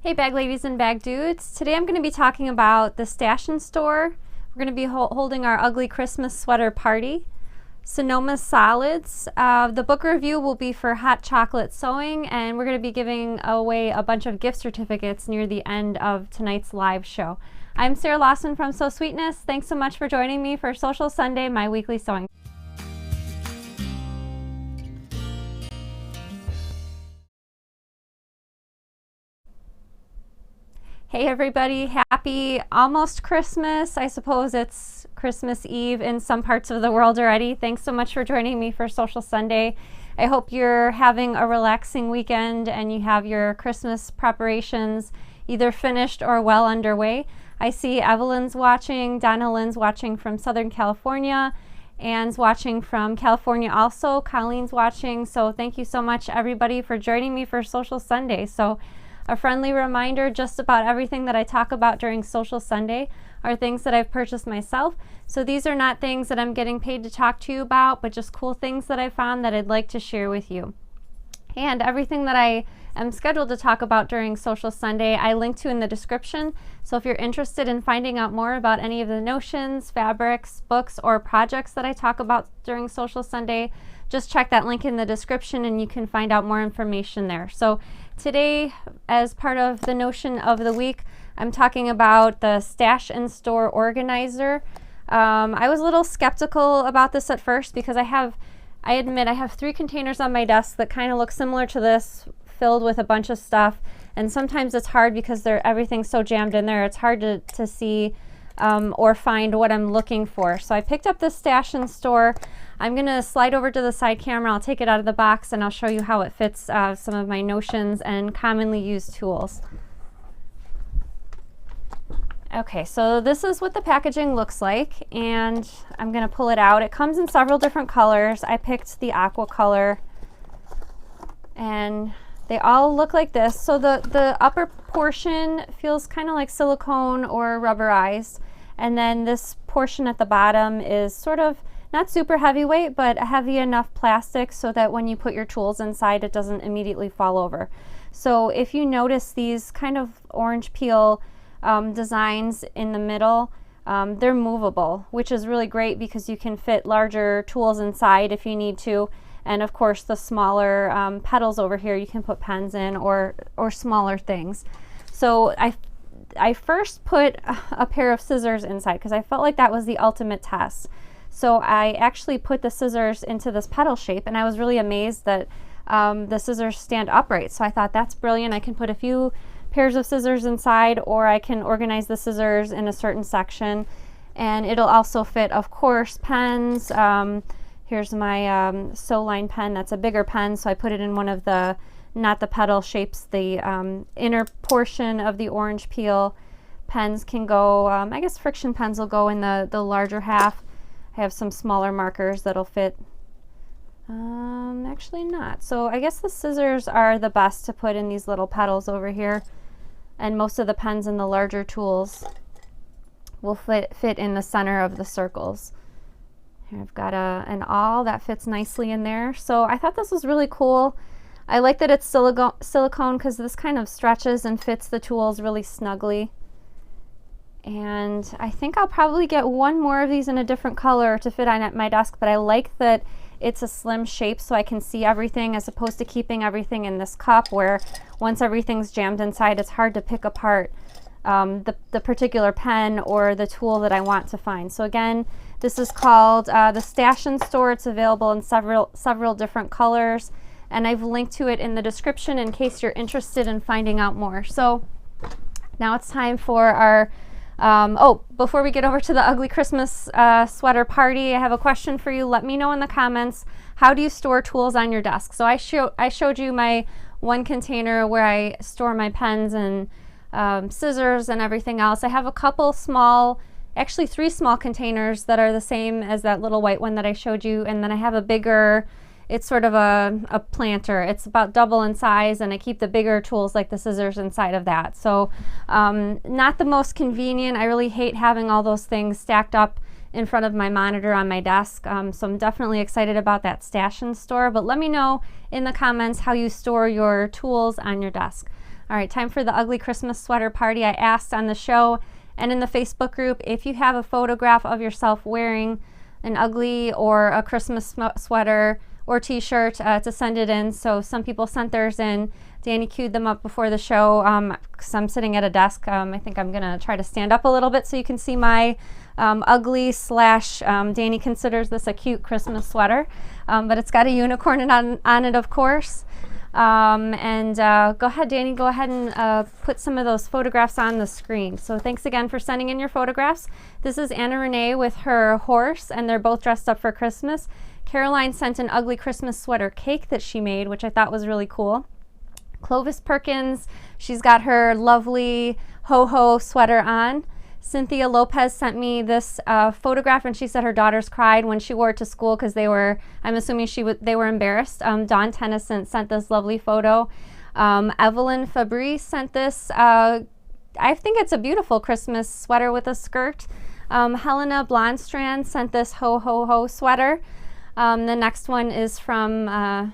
Hey bag ladies and bag dudes. Today I'm going to be talking about the Stash and Store. We're going to be holding our ugly Christmas sweater party. Sonoma solids. The book review will be for hot chocolate sewing, and we're going to be giving away a bunch of gift certificates near the end of tonight's live show. I'm Sarah Lawson from Sew Sweetness. Thanks so much for joining me for Sewcial Sunday, my weekly sewing. Hey everybody, happy almost Christmas. I suppose it's Christmas Eve in some parts of the world already. Thanks so much for joining me for Sewcial Sunday. I hope you're having a relaxing weekend and you have your Christmas preparations either finished or well underway. I see Evelyn's watching, Donna Lynn's watching from Southern California, Anne's watching from California also, Colleen's watching. So thank you so much everybody for joining me for Sewcial Sunday. So a friendly reminder, just about everything that I talk about during Sewcial Sunday are things that I've purchased myself. So these are not things that I'm getting paid to talk to you about, but just cool things that I found that I'd like to share with you. And everything that I am scheduled to talk about during Sewcial Sunday, I link to in the description. So if you're interested in finding out more about any of the notions, fabrics, books, or projects that I talk about during Sewcial Sunday, just check that link in the description and you can find out more information there. So today, as part of the notion of the week, I'm talking about the Stash and Store Organizer. I was a little skeptical about this at first because I admit I have 3 containers on my desk that kind of look similar to this, filled with a bunch of stuff, and sometimes it's hard because everything's so jammed in there, it's hard to see or find what I'm looking for. So I picked up this Stash and Store. I'm going to slide over to the side camera, I'll take it out of the box, and I'll show you how it fits some of my notions and commonly used tools. Okay, so this is what the packaging looks like, and I'm going to pull it out. It comes in several different colors. I picked the aqua color, and they all look like this. So the upper portion feels kind of like silicone or rubberized, and then this portion at the bottom is sort of not super heavyweight, but heavy enough plastic so that when you put your tools inside, it doesn't immediately fall over. So if you notice these kind of orange peel designs in the middle, they're movable, which is really great because you can fit larger tools inside if you need to. And of course the smaller petals over here, you can put pens in or smaller things. So I first put a pair of scissors inside because I felt like that was the ultimate test. So I actually put the scissors into this petal shape, and I was really amazed that the scissors stand upright. So I thought that's brilliant. I can put a few pairs of scissors inside, or I can organize the scissors in a certain section, and it'll also fit, of course, pens. Here's my Sewline pen. That's a bigger pen, so I put it in one of the, not the petal shapes, the inner portion of the orange peel. Pens can go, I guess friction pens will go in the larger half. I have some smaller markers that'll fit. Actually not. So I guess the scissors are the best to put in these little petals over here, and most of the pens and the larger tools will fit in the center of the circles. Here I've got an awl that fits nicely in there. So I thought this was really cool. I like that it's silicone because this kind of stretches and fits the tools really snugly. And I think I'll probably get one more of these in a different color to fit on at my desk, but I like that it's a slim shape so I can see everything, as opposed to keeping everything in this cup where once everything's jammed inside, it's hard to pick apart the particular pen or the tool that I want to find. So again, this is called the Stash and Store. It's available in several different colors, and I've linked to it in the description in case you're interested in finding out more. So now it's time for our before we get over to the ugly Christmas sweater party, I have a question for you. Let me know in the comments, how do you store tools on your desk? So I showed you my one container where I store my pens and scissors and everything else. I have a couple small, actually 3 small containers that are the same as that little white one that I showed you, and then I have a bigger, it's sort of a planter. It's about double in size, and I keep the bigger tools like the scissors inside of that. So not the most convenient. I really hate having all those things stacked up in front of my monitor on my desk. So I'm definitely excited about that stash and store, but let me know in the comments how you store your tools on your desk. All right, time for the ugly Christmas sweater party. I asked on the show and in the Facebook group if you have a photograph of yourself wearing an ugly or a Christmas sweater or t-shirt to send it in. So some people sent theirs in. Danny queued them up before the show because I'm sitting at a desk. I think I'm gonna try to stand up a little bit so you can see my ugly slash Danny considers this a cute Christmas sweater, but it's got a unicorn on it, of course. Go ahead, Danny, go ahead and put some of those photographs on the screen. So thanks again for sending in your photographs. This is Anna Renee with her horse, and they're both dressed up for Christmas. Caroline sent an ugly Christmas sweater cake that she made, which I thought was really cool. Clovis Perkins, she's got her lovely ho-ho sweater on. Cynthia Lopez sent me this photograph, and she said her daughters cried when she wore it to school because they were, I'm assuming they were embarrassed. Dawn Tennyson sent this lovely photo. Evelyn Fabrice sent this, I think it's a beautiful Christmas sweater with a skirt. Helena Blondstrand sent this ho-ho-ho sweater. The next one is from, I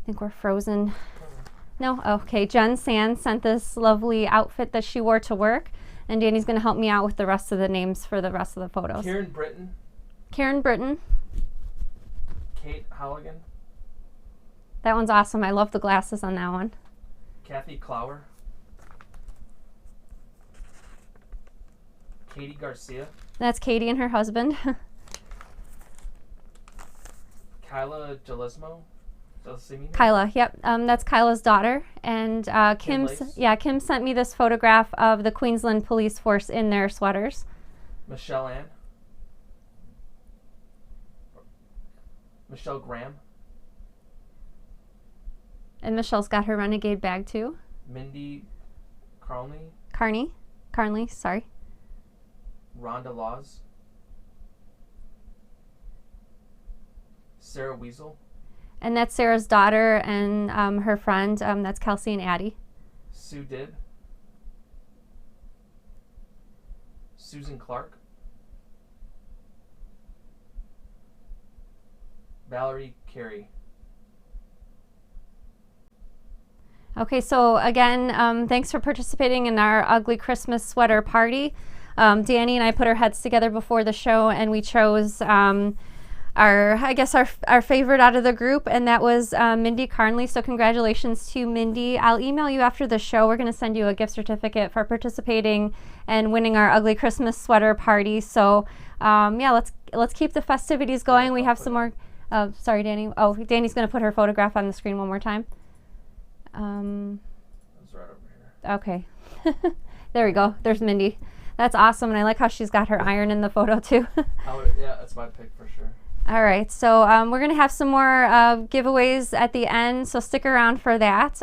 think we're frozen. No? Okay, Jen Sand sent this lovely outfit that she wore to work. And Danny's going to help me out with the rest of the names for the rest of the photos. Karen Britton. Karen Britton. Kate Halligan. That one's awesome. I love the glasses on that one. Kathy Clower. Katie Garcia. That's Katie and her husband. Kyla Gelismo. Kyla, yep, that's Kyla's daughter, and Kim sent me this photograph of the Queensland Police Force in their sweaters. Michelle Ann, Michelle Graham, and Michelle's got her Renegade bag too. Mindy Carnley, sorry. Rhonda Laws, Sarah Weasel. And that's Sarah's daughter and her friend. That's Kelsey and Addie. Sue Did. Susan Clark. Valerie Carey. Okay, so again, thanks for participating in our ugly Christmas sweater party. Danny and I put our heads together before the show, and we chose our favorite out of the group, and that was Mindy Carnley. So congratulations to Mindy. I'll email you after the show. We're going to send you a gift certificate for participating and winning our ugly Christmas sweater party. So yeah, let's keep the festivities going. We have some more. Sorry, Danny. Oh, Danny's going to put her photograph on the screen one more time. It's right over here. Okay. There we go. There's Mindy. That's awesome, and I like how she's got her iron in the photo too. Yeah, that's my pick for sure. All right, so we're going to have some more giveaways at the end, so stick around for that.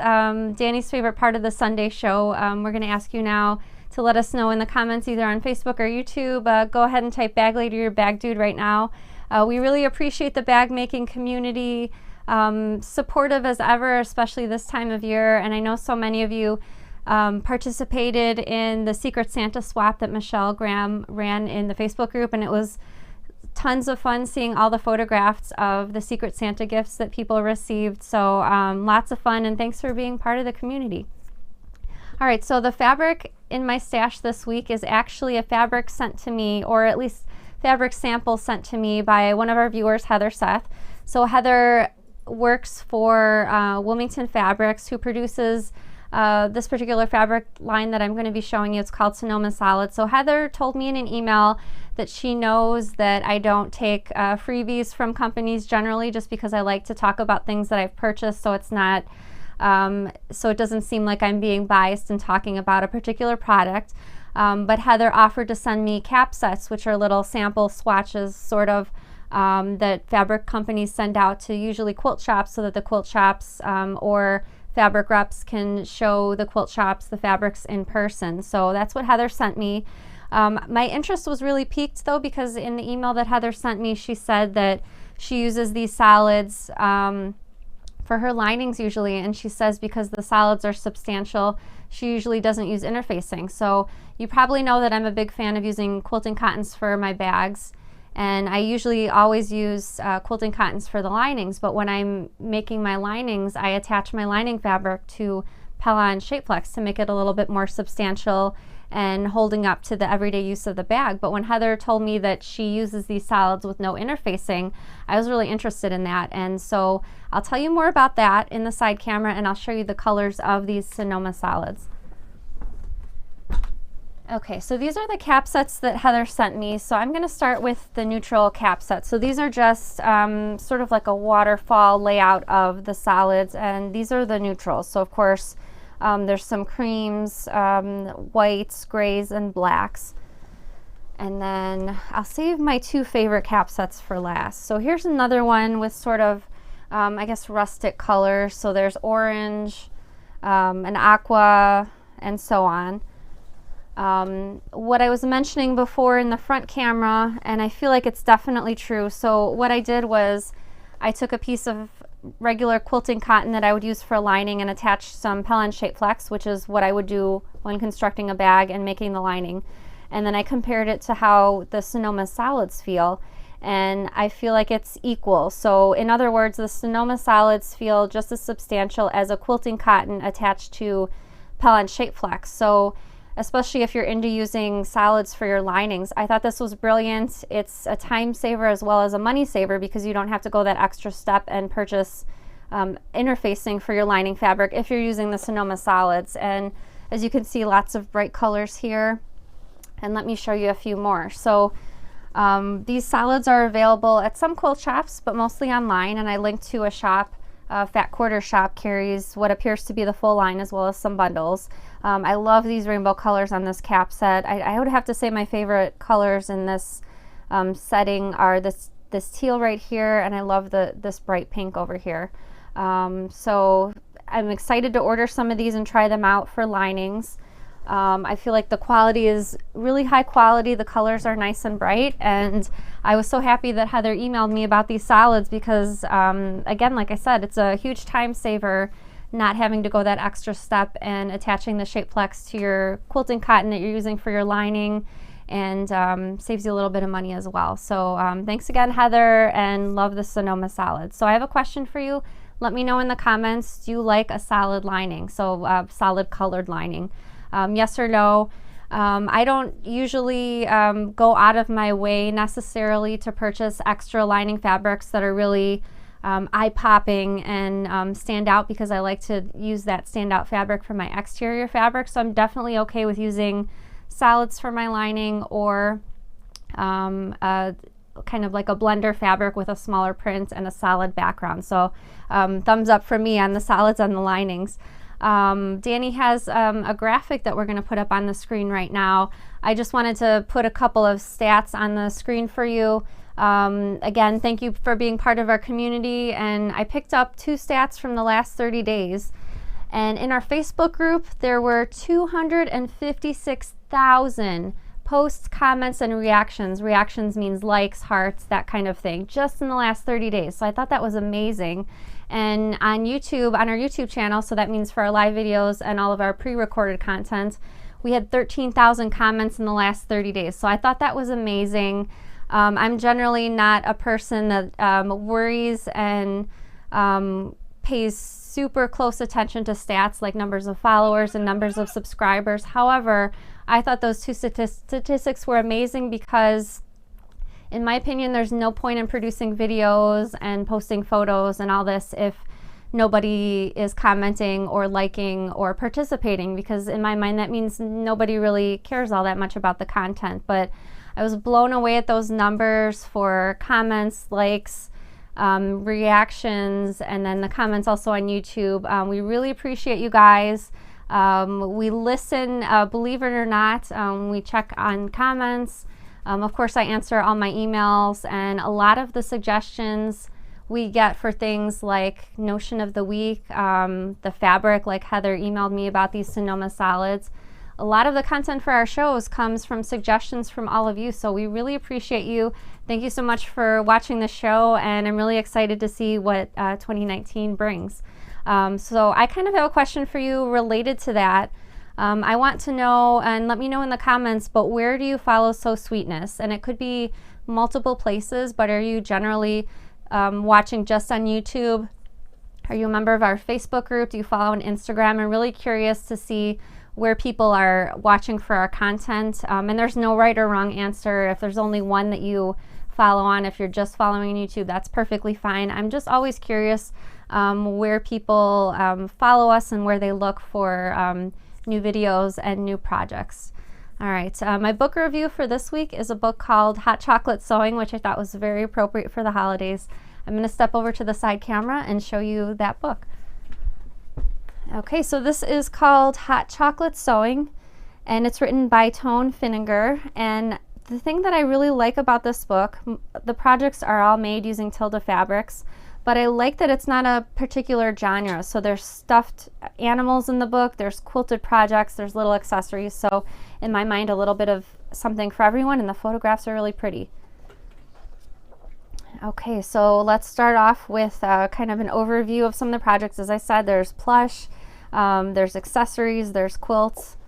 Danny's favorite part of the Sunday show, we're going to ask you now to let us know in the comments either on Facebook or YouTube. Go ahead and type Bag Lady or Bag Dude right now. We really appreciate the bag making community, supportive as ever, especially this time of year. And I know so many of you participated in the Secret Santa swap that Michelle Graham ran in the Facebook group, and it was tons of fun seeing all the photographs of the Secret Santa gifts that people received. So lots of fun, and thanks for being part of the community. All right, so the fabric in my stash this week is actually a fabric sent to me, or at least fabric sample sent to me by one of our viewers, Heather Seth. So Heather works for Wilmington Fabrics, who produces this particular fabric line that I'm going to be showing you. It's called Sonoma Solid. So Heather told me in an email that she knows that I don't take freebies from companies generally, just because I like to talk about things that I've purchased, so it's not so it doesn't seem like I'm being biased in talking about a particular product. But Heather offered to send me cap sets, which are little sample swatches sort of that fabric companies send out to usually quilt shops, so that the quilt shops or fabric reps can show the quilt shops the fabrics in person. So that's what Heather sent me. My interest was really piqued though, because in the email that Heather sent me, she said that she uses these solids for her linings usually, and she says because the solids are substantial, she usually doesn't use interfacing. So you probably know that I'm a big fan of using quilting cottons for my bags. And I usually always use quilting cottons for the linings, but when I'm making my linings, I attach my lining fabric to Pella and Shapeflex to make it a little bit more substantial and holding up to the everyday use of the bag. But when Heather told me that she uses these solids with no interfacing, I was really interested in that. And so I'll tell you more about that in the side camera, and I'll show you the colors of these Sonoma solids. Okay, so these are the cap sets that Heather sent me. So I'm going to start with the neutral cap set. So these are just sort of like a waterfall layout of the solids, and these are the neutrals. So of course, there's some creams, whites, grays, and blacks. And then I'll save my two favorite cap sets for last. So here's another one with sort of, I guess, rustic colors. So there's orange, an aqua, and so on. What I was mentioning before in the front camera, and I feel like it's definitely true. So what I did was I took a piece of regular quilting cotton that I would use for lining and attached some Pella and Shapeflex, which is what I would do when constructing a bag and making the lining. And then I compared it to how the Sonoma solids feel, and I feel like it's equal. So in other words, the Sonoma solids feel just as substantial as a quilting cotton attached to Pella and Shapeflex. So especially if you're into using solids for your linings, I thought this was brilliant. It's a time saver as well as a money saver because you don't have to go that extra step and purchase interfacing for your lining fabric if you're using the Sonoma solids. And as you can see, lots of bright colors here. And let me show you a few more. So these solids are available at some quilt shops, but mostly online. And I linked to a shop, Fat Quarter Shop, carries what appears to be the full line as well as some bundles. I love these rainbow colors on this cap set. I would have to say my favorite colors in this setting are this teal right here, and I love this bright pink over here. So I'm excited to order some of these and try them out for linings. I feel like the quality is really high quality. The colors are nice and bright, and I was so happy that Heather emailed me about these solids because, again, like I said, it's a huge time saver not having to go that extra step and attaching the Shapeflex to your quilting cotton that you're using for your lining, and saves you a little bit of money as well. So thanks again, Heather, and love the Sonoma solids. So I have a question for you. Let me know in the comments, do you like a solid lining? So solid colored lining. Yes or no. I don't usually go out of my way necessarily to purchase extra lining fabrics that are really eye-popping and stand out, because I like to use that standout fabric for my exterior fabric. So I'm definitely okay with using solids for my lining, or kind of like a blender fabric with a smaller print and a solid background. So thumbs up for me on the solids on the linings. Danny has a graphic that we're going to put up on the screen right now. I just wanted to put a couple of stats on the screen for you. Again, thank you for being part of our community, and I picked up 2 stats from the last 30 days. And in our Facebook group, there were 256,000 posts, comments, and reactions. Reactions means likes, hearts, that kind of thing, just in the last 30 days. So I thought that was amazing. And on YouTube, on our YouTube channel, so that means for our live videos and all of our pre-recorded content, we had 13,000 comments in the last 30 days. So I thought that was amazing. I'm generally not a person that worries and pays super close attention to stats like numbers of followers and numbers of subscribers. However, I thought those 2 statistics were amazing because, in my opinion, there's no point in producing videos and posting photos and all this if nobody is commenting or liking or participating, because in my mind that means nobody really cares all that much about the content. But I was blown away at those numbers for comments, likes, reactions, and then the comments also on YouTube. We really appreciate you guys. We listen, believe it or not, we check on comments. Of course, I answer all my emails, and a lot of the suggestions we get for things like notion of the week, the fabric, like Heather emailed me about these Sonoma solids. A lot of the content for our shows comes from suggestions from all of you, so we really appreciate you. Thank you so much for watching the show, and I'm really excited to see what 2019 brings. So I kind of have a question for you related to that. I want to know, and let me know in the comments, but where do you follow Sew Sweetness? And it could be multiple places, but are you generally watching just on YouTube? Are you a member of our Facebook group? Do you follow on Instagram? I'm really curious to see where people are watching for our content. And there's no right or wrong answer. If there's only one that you follow on, if you're just following YouTube, that's perfectly fine. I'm just always curious where people follow us and where they look for new videos and new projects. All right, my book review for this week is a book called Hot Chocolate Sewing, which I thought was very appropriate for the holidays. I'm going to step over to the side camera and show you that book. Okay, so this is called Hot Chocolate Sewing, and it's written by Tone Finninger. And the thing that I really like about this book, the projects are all made using Tilda fabrics, but I like that it's not a particular genre. So there's stuffed animals in the book, there's quilted projects, there's little accessories. So in my mind, a little bit of something for everyone, and the photographs are really pretty. Okay, so let's start off with kind of an overview of some of the projects. As I said, there's plush, there's accessories, there's quilts,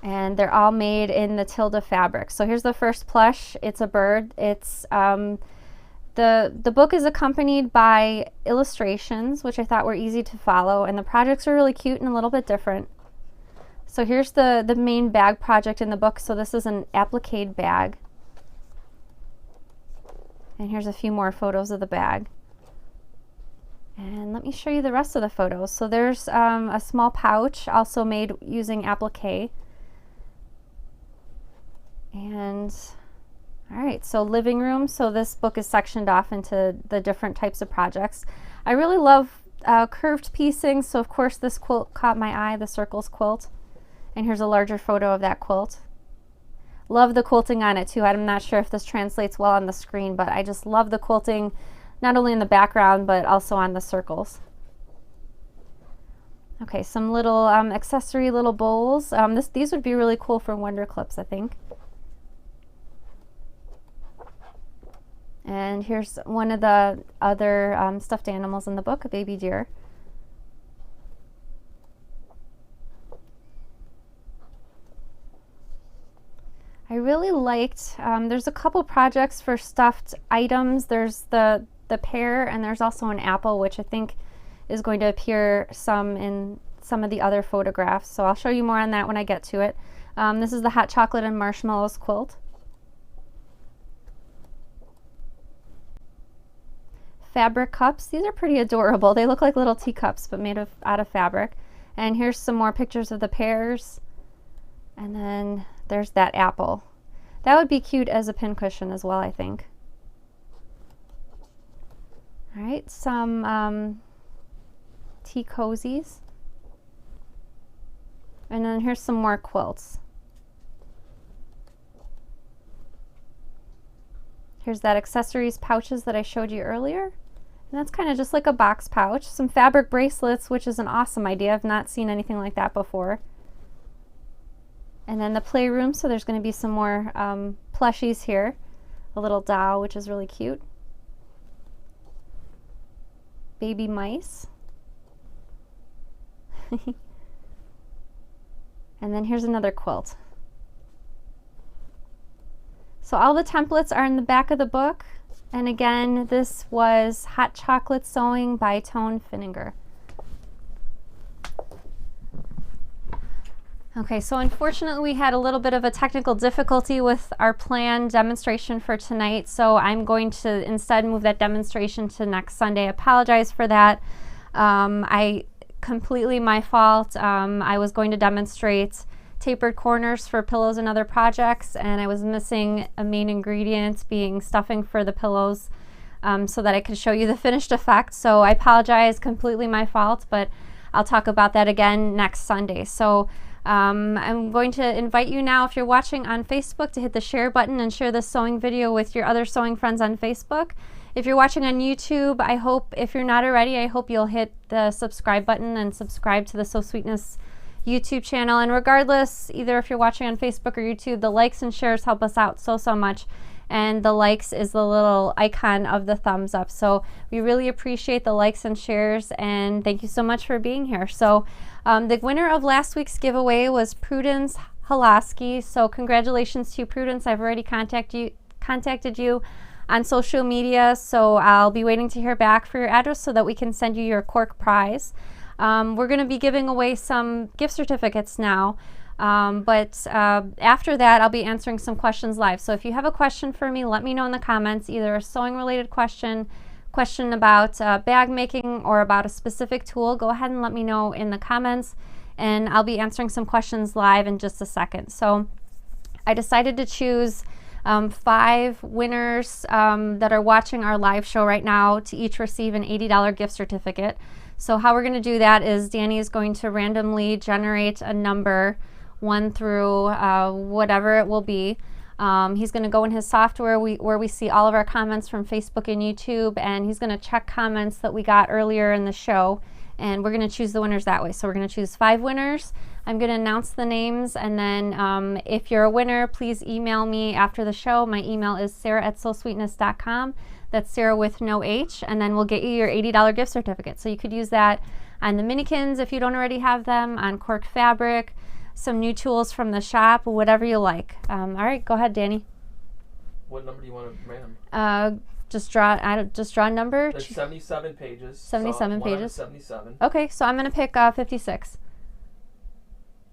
and they're all made in the Tilda fabric. So here's the first plush. It's a bird. It's the book is accompanied by illustrations, which I thought were easy to follow, and the projects are really cute and a little bit different. So here's the main bag project in the book. So this is an applique bag. And here's a few more photos of the bag. And let me show you the rest of the photos. So there's a small pouch also made using applique. And all right, so living room. So this book is sectioned off into the different types of projects. I really love curved piecing. So of course this quilt caught my eye, the circles quilt. And here's a larger photo of that quilt. Love the quilting on it too. I'm not sure if this translates well on the screen, but I just love the quilting, not only in the background, but also on the circles. Okay, some little accessory little bowls. These would be really cool for wonder clips, I think. And here's one of the other stuffed animals in the book, a baby deer. I really liked, there's a couple projects for stuffed items. There's the pear, and there's also an apple, which I think is going to appear some in some of the other photographs. So I'll show you more on that when I get to it. This is the hot chocolate and marshmallows quilt. Fabric cups. These are pretty adorable. They look like little teacups, but made out of fabric. And here's some more pictures of the pears. And then there's that apple. That would be cute as a pincushion as well, I think. All right, some tea cozies. And then here's some more quilts. Here's that accessories pouches that I showed you earlier. And that's kind of just like a box pouch. Some fabric bracelets, which is an awesome idea. I've not seen anything like that before. And then the playroom, so there's going to be some more plushies here. A little doll, which is really cute. Baby mice. And then here's another quilt. So all the templates are in the back of the book. And again, this was Hot Chocolate Sewing by Tone Finninger. Okay, so unfortunately we had a little bit of a technical difficulty with our planned demonstration for tonight, so I'm going to instead move that demonstration to next Sunday. I apologize for that. Completely my fault. I was going to demonstrate tapered corners for pillows and other projects, and I was missing a main ingredient, being stuffing for the pillows, so that I could show you the finished effect. So I apologize, completely my fault, but I'll talk about that again next Sunday. So I'm going to invite you now, if you're watching on Facebook, to hit the share button and share this sewing video with your other sewing friends on Facebook. If you're watching on YouTube, I hope, if you're not already, I hope you'll hit the subscribe button and subscribe to the Sew Sweetness YouTube channel. And regardless, either if you're watching on Facebook or YouTube, the likes and shares help us out so much. And the likes is the little icon of the thumbs up. So we really appreciate the likes and shares, and thank you so much for being here. So the winner of last week's giveaway was Prudence Halaski. So congratulations to you, Prudence. I've already contacted contacted you on social media, so I'll be waiting to hear back for your address so that we can send you your cork prize. We're going to be giving away some gift certificates now, but after that I'll be answering some questions live. So if you have a question for me, let me know in the comments, either a sewing related question about bag making, or about a specific tool. Go ahead and let me know in the comments, and I'll be answering some questions live in just a second. So I decided to choose 5 winners that are watching our live show right now to each receive an $80 gift certificate. So how we're going to do that is Danny is going to randomly generate a number 1 through whatever it will be. He's going to go in his software where we see all of our comments from Facebook and YouTube, and he's going to check comments that we got earlier in the show, and we're going to choose the winners that way. So we're going to choose 5 winners. I'm going to announce the names, and then if you're a winner, please email me after the show. My email is sarah@sewsweetness.com. That's Sarah with no H, and then we'll get you your $80 gift certificate. So you could use that on the Minikins if you don't already have them, on cork fabric, some new tools from the shop, whatever you like. All right, go ahead, Danny. What number do you want to random? Just draw a number. There's 77 pages. 77 so one out of pages. 77. Okay, so I'm going to pick 56.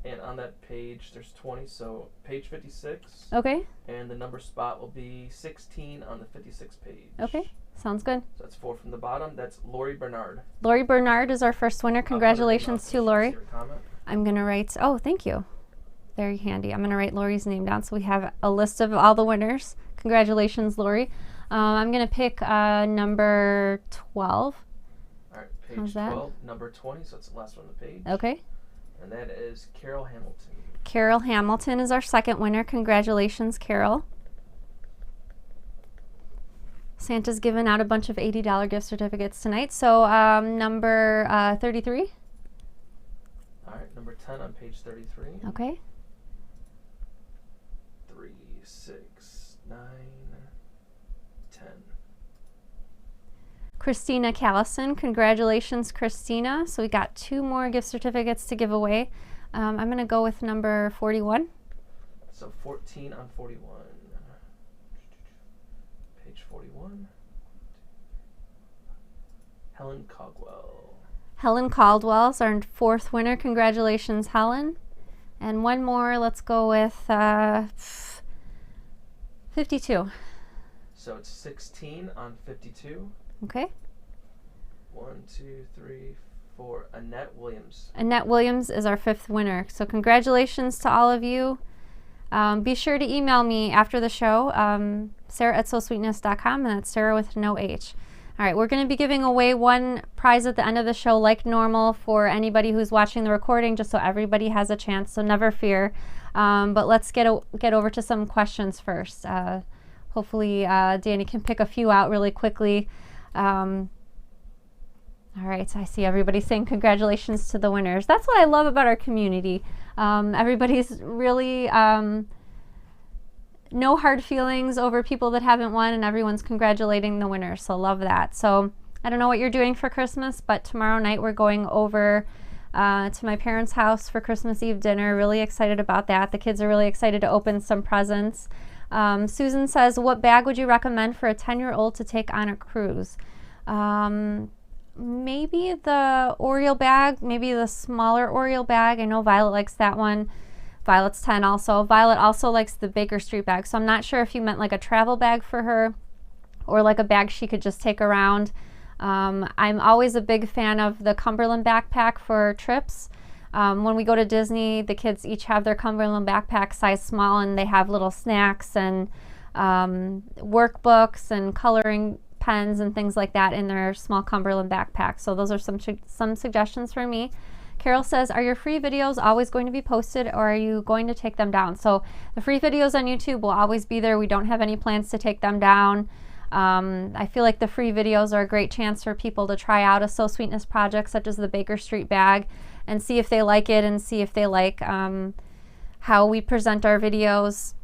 And on that page, there's 20, so page 56. Okay. And the number spot will be 16 on the 56th page. Okay, sounds good. So that's 4 from the bottom. That's Lori Bernard. Lori Bernard is our first winner. Congratulations to Lori. Comment. I'm going to write, oh, thank you. Very handy. I'm going to write Lori's name down so we have a list of all the winners. Congratulations, Lori. I'm going to pick number 12. All right, page 12, number 20, so it's the last one on the page. Okay. And that is Carol Hamilton. Carol Hamilton is our second winner. Congratulations, Carol. Santa's given out a bunch of $80 gift certificates tonight. So number 33. All right, number 10 on page 33. Okay. 3, 6, 9, 10. Christina Callison. Congratulations, Christina. So we got 2 more gift certificates to give away. I'm going to go with number 41. So 14 on 41. Page 41. Helen Caldwell. Helen Caldwell is our 4th winner. Congratulations, Helen. And one more. Let's go with 52. So it's 16 on 52. Okay. 1, 2, 3, 4. Annette Williams. Annette Williams is our 5th winner. So congratulations to all of you. Be sure to email me after the show, sarah@sewsweetness.com, and that's Sarah with no H. All right, we're going to be giving away 1 prize at the end of the show like normal for anybody who's watching the recording, just so everybody has a chance, so never fear. But let's get over to some questions first. Hopefully Danny can pick a few out really quickly. All right, so I see everybody saying congratulations to the winners. That's what I love about our community. Everybody's really no hard feelings over people that haven't won, and everyone's congratulating the winners, so love that. So I don't know what you're doing for Christmas, but tomorrow night we're going over to my parents' house for Christmas Eve dinner. Really excited about that. The kids are really excited to open some presents. Susan says, what bag would you recommend for a 10-year-old to take on a cruise? Maybe the Oriole bag, maybe the smaller Oriole bag. I know Violet likes that one. Violet's 10 also. Violet also likes the Baker Street bag, so I'm not sure if you meant like a travel bag for her or like a bag she could just take around. I'm always a big fan of the Cumberland backpack for trips. When we go to Disney, the kids each have their Cumberland backpack size small, and they have little snacks and workbooks and coloring pens and things like that in their small Cumberland backpack. So those are some suggestions for me. Carol says, are your free videos always going to be posted, or are you going to take them down? So the free videos on YouTube will always be there. We don't have any plans to take them down. I feel like the free videos are a great chance for people to try out a Sew Sweetness project such as the Baker Street bag and see if they like it and see if they like how we present our videos.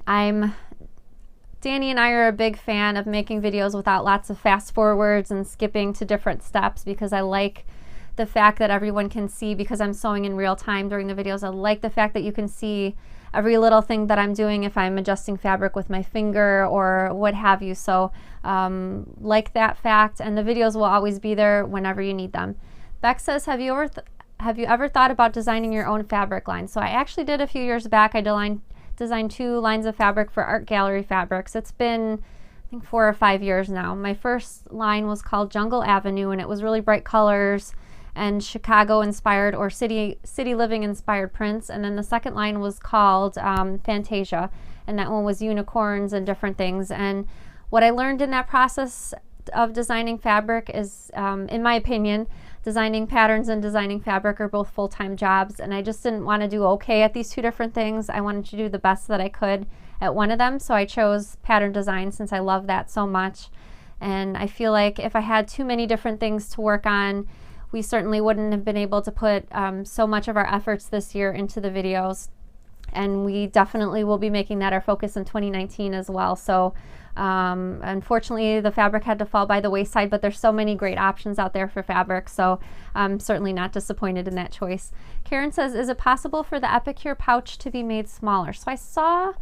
Danny and I are a big fan of making videos without lots of fast forwards and skipping to different steps, because I like the fact that everyone can see, because I'm sewing in real time during the videos, I like the fact that you can see every little thing that I'm doing if I'm adjusting fabric with my finger or what have you. So like that fact, and the videos will always be there whenever you need them. Beck says, have you ever thought about designing your own fabric line? So I actually did a few years back. I designed 2 lines of fabric for art gallery fabrics. It's been, I think, 4 or 5 years now. My first line was called Jungle Avenue, and it was really bright colors and Chicago inspired or city living inspired prints. And then the second line was called Fantasia, and that one was unicorns and different things. And what I learned in that process of designing fabric is, in my opinion, designing patterns and designing fabric are both full-time jobs, and I just didn't want to do okay at these 2 different things. I wanted to do the best that I could at one of them, so I chose pattern design since I love that so much. And I feel like if I had too many different things to work on, we certainly wouldn't have been able to put so much of our efforts this year into the videos, and we definitely will be making that our focus in 2019 as well. So unfortunately, the fabric had to fall by the wayside, but there's so many great options out there for fabric, so I'm certainly not disappointed in that choice. Karen says, is it possible for the Epicure pouch to be made smaller? So I saw,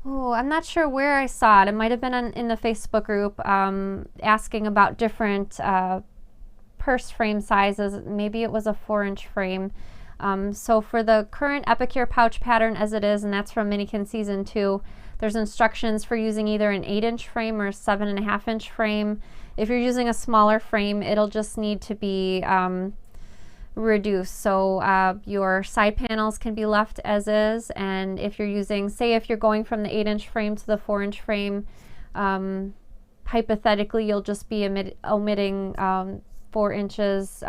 I'm not sure where I saw it. It might have been in the Facebook group asking about different purse frame sizes. Maybe it was a 4-inch frame. So for the current Epicure pouch pattern as it is, and that's from Minikin Season 2, there's instructions for using either an 8-inch frame or a 7.5-inch frame. If you're using a smaller frame, it'll just need to be reduced. So your side panels can be left as is, and if you're using, say if you're going from the 8-inch frame to the 4-inch frame, hypothetically you'll just be omitting 4 inches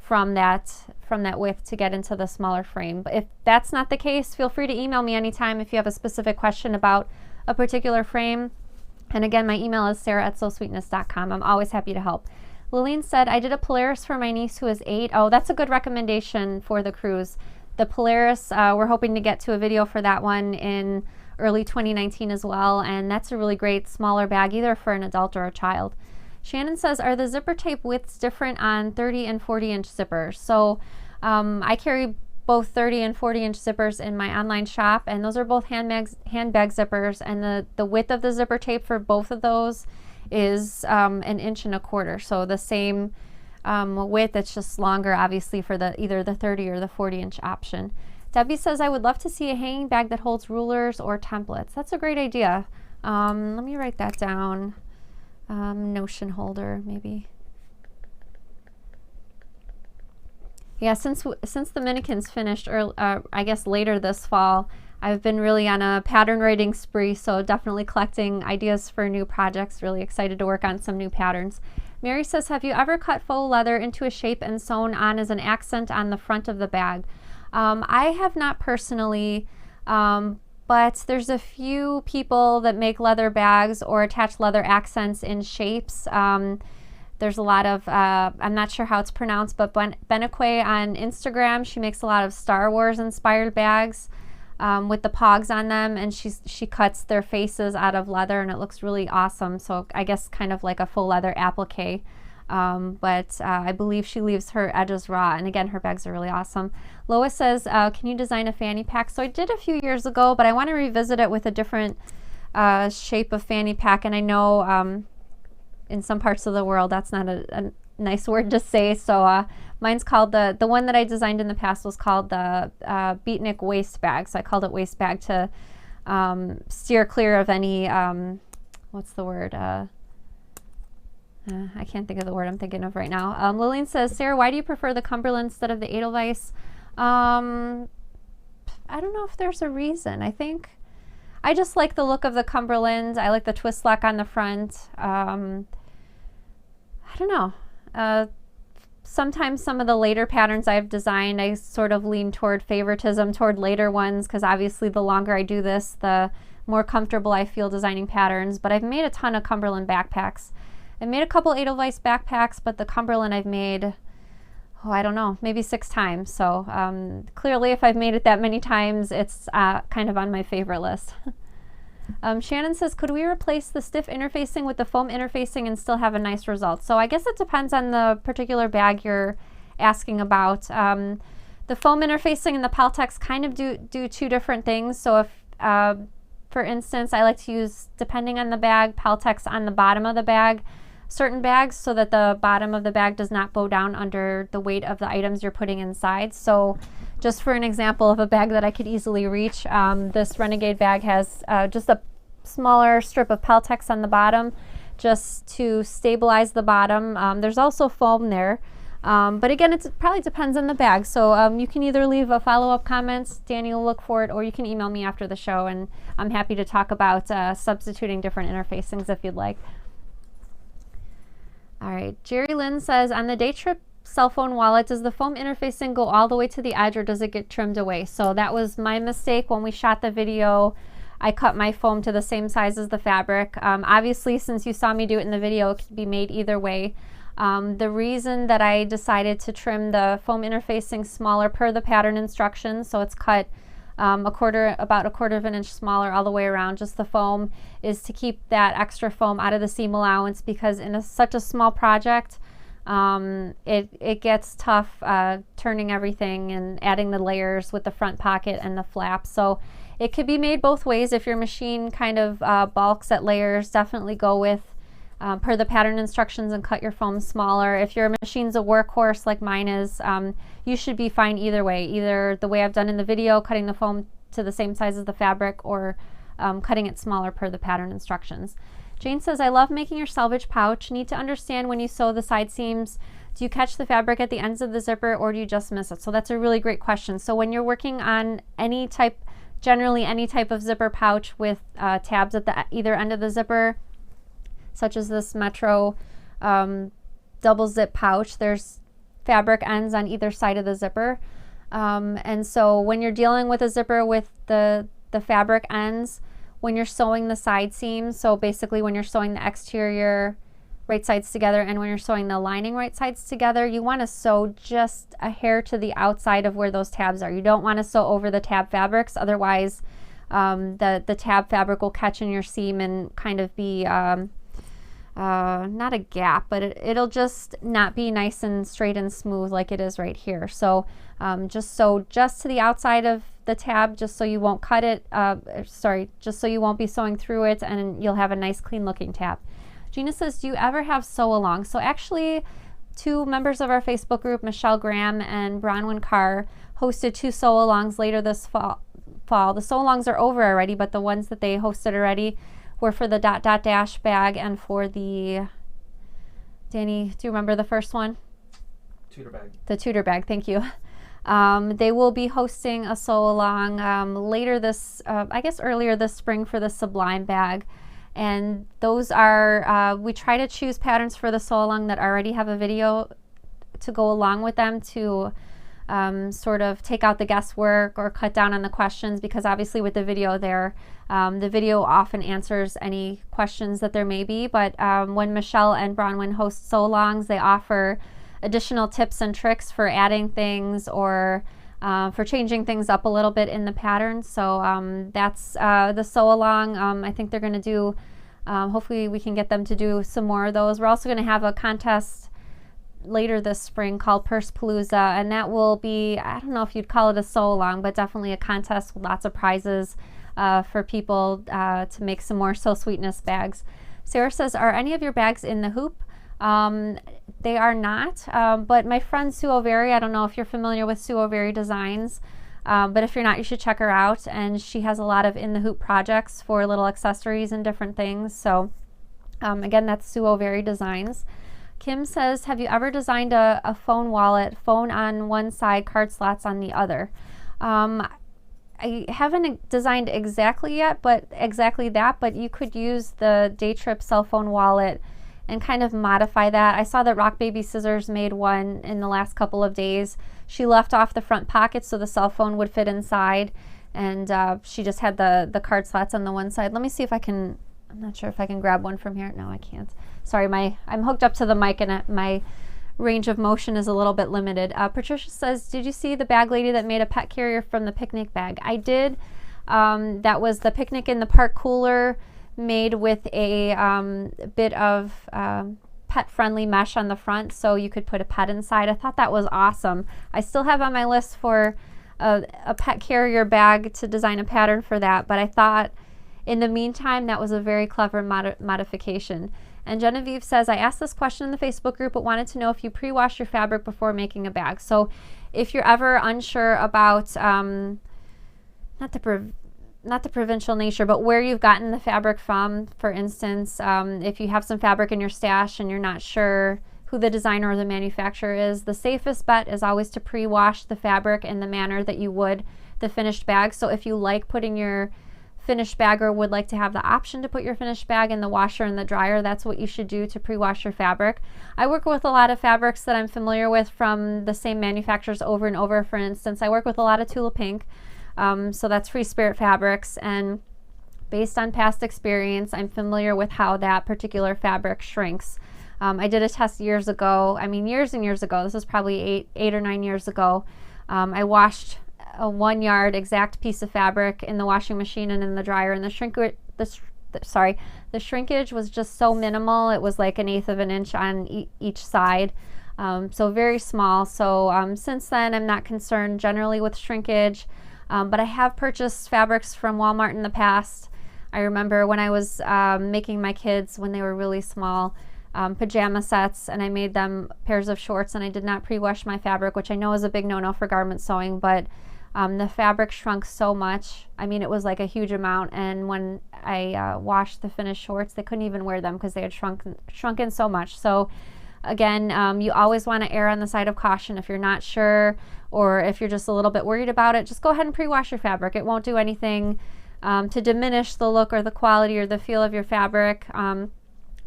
from that width to get into the smaller frame. But if that's not the case, feel free to email me anytime if you have a specific question about a particular frame. And again, my email is sarah@sewsweetness.com. I'm always happy to help. Lillian said, I did a Polaris for my niece who is 8. Oh, that's a good recommendation for the cruise. The Polaris, we're hoping to get to a video for that one in early 2019 as well, and that's a really great smaller bag either for an adult or a child. Shannon says, are the zipper tape widths different on 30 and 40-inch zippers? So I carry both 30 and 40-inch zippers in my online shop, and those are both handbag zippers, and the width of the zipper tape for both of those is 1.25 inches. So the same width, it's just longer obviously for either the 30 or the 40-inch option. Debbie says, I would love to see a hanging bag that holds rulers or templates. That's a great idea. Let me write that down. Notion holder, maybe. Yeah, since the Minikins finished, I guess later this fall, I've been really on a pattern writing spree, so definitely collecting ideas for new projects. Really excited to work on some new patterns. Mary says, have you ever cut faux leather into a shape and sewn on as an accent on the front of the bag? I have not personally, but there's a few people that make leather bags or attach leather accents in shapes. There's a lot of, I'm not sure how it's pronounced, but Benekwe on Instagram, she makes a lot of Star Wars inspired bags with the pogs on them, and she cuts their faces out of leather, and it looks really awesome. So I guess kind of like a faux leather applique. But I believe she leaves her edges raw, and again, her bags are really awesome. Lois says, can you design a fanny pack? So I did a few years ago, but I want to revisit it with a different shape of fanny pack, and I know in some parts of the world that's not a nice word to say, so mine's called, the one that I designed in the past was called the beatnik waist bag, so I called it waist bag to steer clear of any, what's the word, I can't think of the word I'm thinking of right now. Lillian says, Sarah, why do you prefer the Cumberland instead of the Edelweiss? I don't know if there's a reason. I think I just like the look of the Cumberland. I like the twist lock on the front. I don't know. Sometimes some of the later patterns I've designed, I sort of lean toward favoritism toward later ones, because obviously the longer I do this, the more comfortable I feel designing patterns. But I've made a ton of Cumberland backpacks. I made a couple Edelweiss backpacks, but the Cumberland I've made, I don't know, maybe 6 times. So clearly if I've made it that many times, it's kind of on my favorite list. Shannon says, could we replace the stiff interfacing with the foam interfacing and still have a nice result? So I guess it depends on the particular bag you're asking about. The foam interfacing and the Peltex kind of do two different things. So if, for instance, I like to use, depending on the bag, Peltex on the bottom of the bag, certain bags, so that the bottom of the bag does not bow down under the weight of the items you're putting inside. So just for an example of a bag that I could easily reach, this Renegade bag has just a smaller strip of Peltex on the bottom just to stabilize the bottom. There's also foam there, but again, it probably depends on the bag. So you can either leave a follow-up comment, Danny will look for it, or you can email me after the show, and I'm happy to talk about substituting different interfacings if you'd like. All right, Jerry Lynn says, on the day trip cell phone wallet, does the foam interfacing go all the way to the edge, or does it get trimmed away? So that was my mistake when we shot the video. I cut my foam to the same size as the fabric. Obviously, since you saw me do it in the video, it can be made either way. The reason that I decided to trim the foam interfacing smaller per the pattern instructions, so it's cut about a quarter of an inch smaller all the way around, just the foam, is to keep that extra foam out of the seam allowance, because in such a small project, it gets tough turning everything and adding the layers with the front pocket and the flap. So it could be made both ways. If your machine kind of bulks at layers, definitely go with per the pattern instructions and cut your foam smaller. If your machine's a workhorse like mine is, you should be fine either way. Either the way I've done in the video, cutting the foam to the same size as the fabric, or cutting it smaller per the pattern instructions. Jane says, I love making your selvage pouch. Need to understand when you sew the side seams, do you catch the fabric at the ends of the zipper, or do you just miss it? So that's a really great question. So when you're working on generally any type of zipper pouch with tabs at the either end of the zipper, such as this Metro double zip pouch, there's fabric ends on either side of the zipper. And so when you're dealing with a zipper with the fabric ends, when you're sewing the side seams, so basically when you're sewing the exterior right sides together and when you're sewing the lining right sides together, you want to sew just a hair to the outside of where those tabs are. You don't want to sew over the tab fabrics, otherwise the tab fabric will catch in your seam and kind of be not a gap, but it'll just not be nice and straight and smooth like it is right here. So just sew just to the outside of the tab, just so you won't cut it, just so you won't be sewing through it, and you'll have a nice clean looking tab. Gina says, do you ever have sew along? So actually, two members of our Facebook group, Michelle Graham and Bronwyn Carr, hosted 2 sew alongs later this fall. The sew alongs are over already, but the ones that they hosted already were for the dot dot dash bag and for the, Danny, do you remember the first one? Tutor bag. The tutor bag, thank you. They will be hosting a sew along later this, I guess earlier this spring, for the Sublime bag. And those are, we try to choose patterns for the sew along that already have a video to go along with them to sort of take out the guesswork or cut down on the questions, because obviously with the video there, the video often answers any questions that there may be. But when Michelle and Bronwyn host sew alongs, they offer additional tips and tricks for adding things or for changing things up a little bit in the pattern. So that's the sew along. I think they're going to do, hopefully we can get them to do some more of those. We're also going to have a contest later this spring called Purse Palooza, and that will be, I don't know if you'd call it a sew along, but definitely a contest with lots of prizes for people to make some more Sew Sweetness bags. Sarah says, are any of your bags in the hoop? They are not, but my friend Sue O'Very, I don't know if you're familiar with Sue O'Very Designs, but if you're not, you should check her out. And she has a lot of in the hoop projects for little accessories and different things. So again, that's Sue O'Very Designs. Kim says, have you ever designed a phone wallet, phone on one side, card slots on the other? I haven't designed exactly yet, but exactly that, but you could use the Day Trip cell phone wallet and kind of modify that. I saw that Rock Baby Scissors made one in the last couple of days. She left off the front pocket so the cell phone would fit inside, and she just had the card slots on the one side. Let me see if I can, I'm not sure if I can grab one from here. No, I can't. Sorry, I'm hooked up to the mic and my range of motion is a little bit limited. Patricia says, did you see the bag lady that made a pet carrier from the picnic bag? I did. That was the picnic in the park cooler made with a bit of pet-friendly mesh on the front, so you could put a pet inside. I thought that was awesome. I still have on my list for a pet carrier bag to design a pattern for that, but I thought in the meantime that was a very clever modification. And Genevieve says, I asked this question in the Facebook group, but wanted to know if you pre-wash your fabric before making a bag. So if you're ever unsure about, not the provincial nature, but where you've gotten the fabric from, for instance, if you have some fabric in your stash and you're not sure who the designer or the manufacturer is, the safest bet is always to pre-wash the fabric in the manner that you would the finished bag. So if you like putting your finished bag or would like to have the option to put your finished bag in the washer and the dryer, that's what you should do to pre-wash your fabric. I work with a lot of fabrics that I'm familiar with from the same manufacturers over and over. For instance, I work with a lot of Tula Pink, so that's Free Spirit Fabrics, and based on past experience, I'm familiar with how that particular fabric shrinks. I did a test years ago, I mean years and years ago, this was probably eight or 9 years ago. I washed a 1 yard exact piece of fabric in the washing machine and in the dryer, and the shrinkage was just so minimal. It was like 1/8 of an inch on each side, so very small. So since then I'm not concerned generally with shrinkage, but I have purchased fabrics from Walmart in the past. I remember when I was making my kids, when they were really small, pajama sets, and I made them pairs of shorts, and I did not pre-wash my fabric, which I know is a big no-no for garment sewing, but the fabric shrunk so much. I mean, it was like a huge amount, and when I washed the finished shorts, they couldn't even wear them because they had shrunken so much. So again, you always want to err on the side of caution. If you're not sure, or if you're just a little bit worried about it, just go ahead and pre-wash your fabric. It won't do anything to diminish the look or the quality or the feel of your fabric,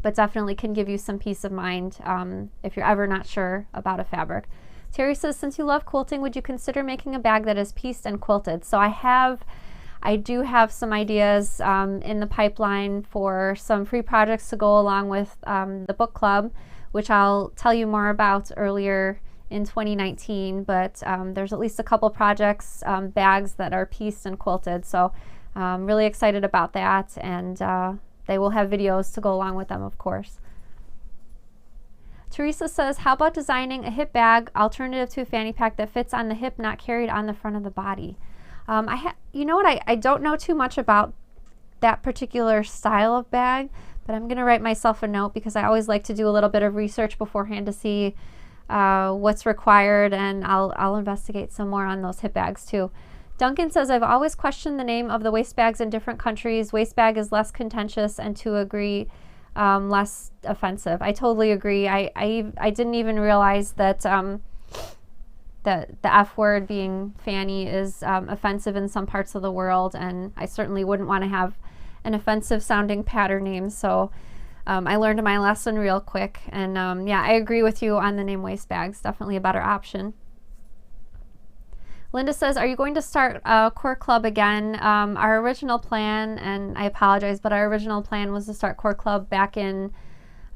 but definitely can give you some peace of mind if you're ever not sure about a fabric. Terry says, since you love quilting, would you consider making a bag that is pieced and quilted? So I do have some ideas in the pipeline for some free projects to go along with the book club, which I'll tell you more about earlier in 2019, but there's at least a couple projects, bags that are pieced and quilted. So I'm really excited about that, and they will have videos to go along with them, of course. Teresa says, how about designing a hip bag alternative to a fanny pack that fits on the hip, not carried on the front of the body? You know what, I don't know too much about that particular style of bag, but I'm going to write myself a note because I always like to do a little bit of research beforehand to see what's required, and I'll investigate some more on those hip bags too. Duncan says, I've always questioned the name of the waist bags in different countries. Waist bag is less contentious and to agree less offensive. I totally agree. I didn't even realize that the F word being fanny is offensive in some parts of the world, and I certainly wouldn't want to have an offensive sounding pattern name. So I learned my lesson real quick, and yeah, I agree with you on the name waist bags. Definitely a better option. Linda says, are you going to start Core Club again? Our original plan, and I apologize, but our original plan was to start Core Club back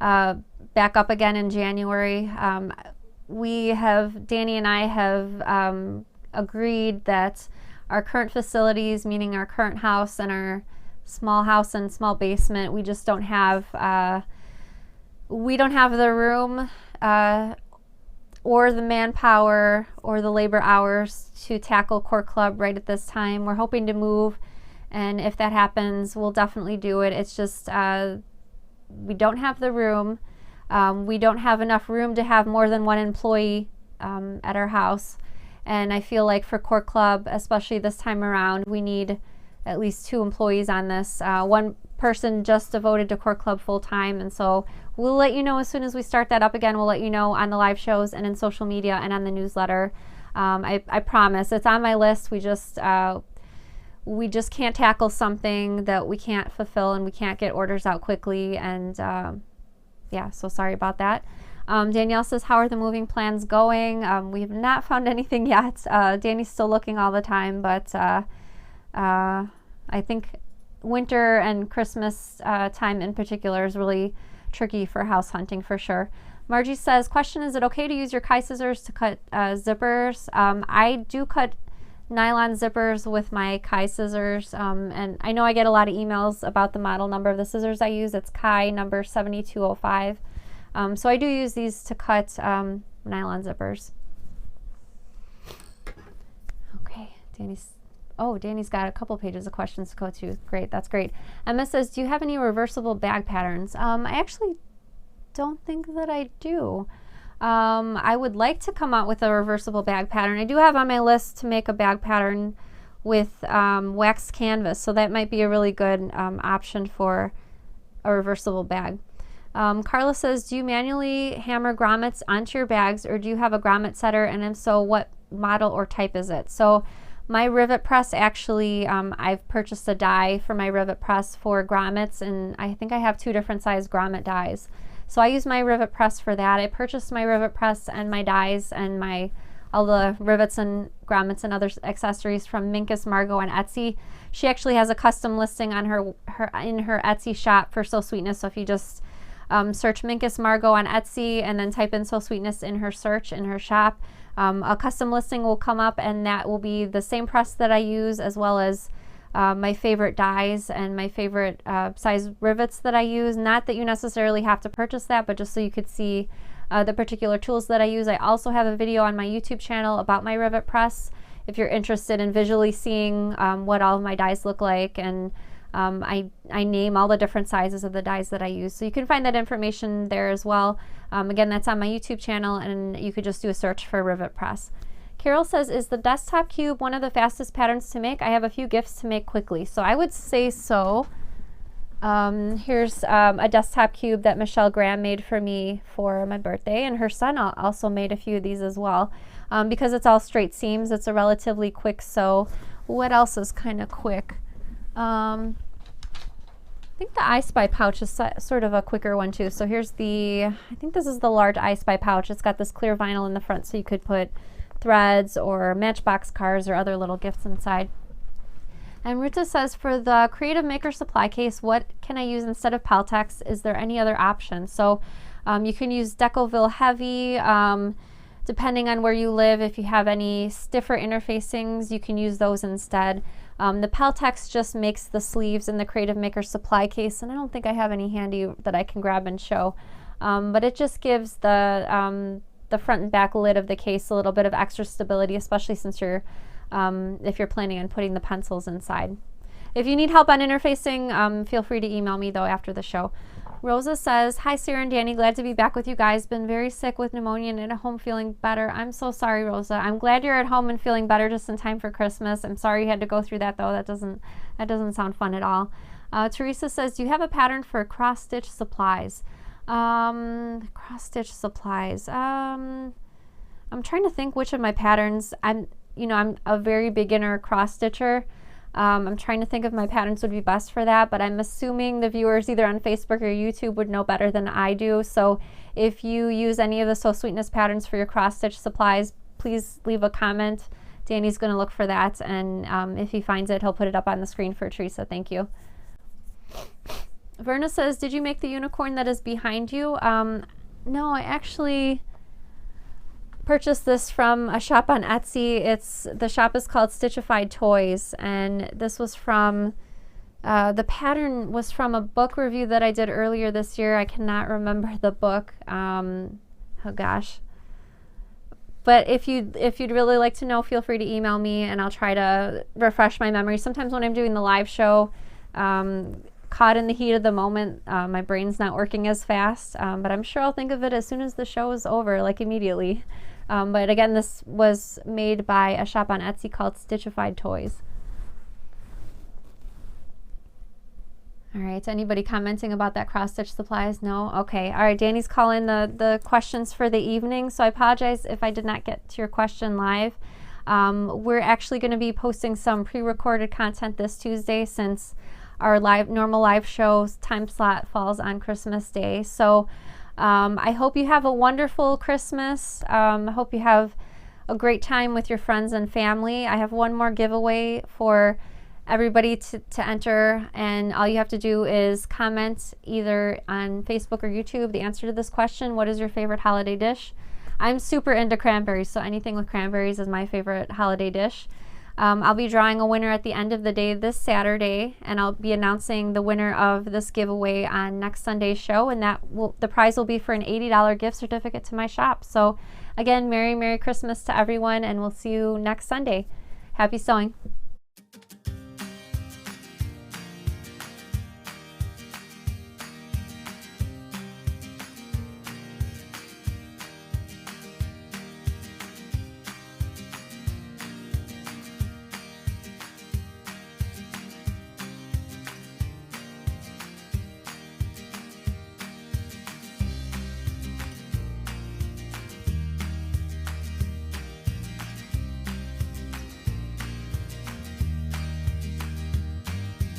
up again in January. Danny and I have agreed that our current facilities, meaning our current house and our small house and small basement, we just don't have the room or the manpower or the labor hours to tackle Core Club right at this time. We're hoping to move, and if that happens, we'll definitely do it. It's just we don't have the room. We don't have enough room to have more than one employee at our house, and I feel like for Core Club, especially this time around, we need at least 2 employees on this. One person just devoted to Core Club full time, and so we'll let you know as soon as we start that up again. We'll let you know on the live shows and in social media and on the newsletter. I promise it's on my list. We just can't tackle something that we can't fulfill, and we can't get orders out quickly, and yeah, so sorry about that. Danielle says, how are the moving plans going? We have not found anything yet. Danny's still looking all the time, but I think winter and Christmas time in particular is really tricky for house hunting for sure. Margie says, question, is it okay to use your Kai scissors to cut zippers? I do cut nylon zippers with my Kai scissors, and I know I get a lot of emails about the model number of the scissors I use. It's Kai number 7205. So I do use these to cut nylon zippers. Okay, Danny's got a couple pages of questions to go to. Great, that's great. Emma says, do you have any reversible bag patterns? I actually don't think that I do. I would like to come out with a reversible bag pattern. I do have on my list to make a bag pattern with wax canvas, so that might be a really good option for a reversible bag. Carla says, do you manually hammer grommets onto your bags, or do you have a grommet setter, and if so, what model or type is it? So my rivet press, actually, I've purchased a die for my rivet press for grommets, and I think I have 2 different size grommet dies. So I use my rivet press for that. I purchased my rivet press and my dies and all the rivets and grommets and other accessories from Minkus Margot on Etsy. She actually has a custom listing on in her Etsy shop for Sew Sweetness. So if you just search Minkus Margot on Etsy and then type in Sew Sweetness in her search in her shop, a custom listing will come up, and that will be the same press that I use, as well as my favorite dies and my favorite size rivets that I use. Not that you necessarily have to purchase that, but just so you could see the particular tools that I use. I also have a video on my YouTube channel about my rivet press if you're interested in visually seeing what all of my dies look like, and I name all the different sizes of the dies that I use. So you can find that information there as well. Again, that's on my YouTube channel, and you could just do a search for rivet press. Carol says, is the desktop cube one of the fastest patterns to make? I have a few gifts to make quickly. So I would say so. Here's a desktop cube that Michelle Graham made for me for my birthday, and her son also made a few of these as well. Because it's all straight seams, it's a relatively quick sew. What else is kind of quick? I think the I Spy pouch is sort of a quicker one too. So here's I think this is the large I Spy pouch. It's got this clear vinyl in the front, so you could put threads or Matchbox cars or other little gifts inside. And Ruta says, for the Creative Maker supply case, what can I use instead of Peltex? Is there any other option? So you can use Decoville Heavy, depending on where you live. If you have any stiffer interfacings, you can use those instead. The Peltex just makes the sleeves in the Creative Maker supply case, and I don't think I have any handy that I can grab and show. But it just gives the front and back lid of the case a little bit of extra stability, especially since if you're planning on putting the pencils inside. If you need help on interfacing, feel free to email me though after the show. Rosa says, hi Sarah and Danny, glad to be back with you guys. Been very sick with pneumonia and at home feeling better. I'm so sorry, Rosa. I'm glad you're at home and feeling better just in time for Christmas. I'm sorry you had to go through that though. That doesn't sound fun at all. Teresa says, do you have a pattern for cross stitch supplies? Cross stitch supplies. I'm trying to think which of my patterns. I'm a very beginner cross stitcher. I'm trying to think if my patterns would be best for that, but I'm assuming the viewers either on Facebook or YouTube would know better than I do. So if you use any of the Sew Sweetness patterns for your cross stitch supplies, please leave a comment. Danny's going to look for that, and if he finds it, he'll put it up on the screen for Teresa. Thank you. Verna says, did you make the unicorn that is behind you? No, I actually purchased this from a shop on Etsy. The shop is called Stitchified Toys, and this was from the pattern was from a book review that I did earlier this year. I cannot remember the book. Oh gosh. But if you'd really like to know, feel free to email me and I'll try to refresh my memory. Sometimes when I'm doing the live show, caught in the heat of the moment, my brain's not working as fast, but I'm sure I'll think of it as soon as the show is over, like immediately. But again, this was made by a shop on Etsy called Stitchified Toys. All right, anybody commenting about that cross stitch supplies? No? Okay. All right, Danny's calling the questions for the evening, so I apologize if I did not get to your question live. We're actually going to be posting some pre-recorded content this Tuesday since our normal live show's time slot falls on Christmas Day. So I hope you have a wonderful Christmas. I hope you have a great time with your friends and family. I have one more giveaway for everybody to enter, and all you have to do is comment either on Facebook or YouTube the answer to this question: what is your favorite holiday dish? I'm super into cranberries, so anything with cranberries is my favorite holiday dish. I'll be drawing a winner at the end of the day this Saturday, and I'll be announcing the winner of this giveaway on next Sunday's show, and the prize will be for an $80 gift certificate to my shop. So again, Merry Christmas to everyone, and we'll see you next Sunday. Happy sewing.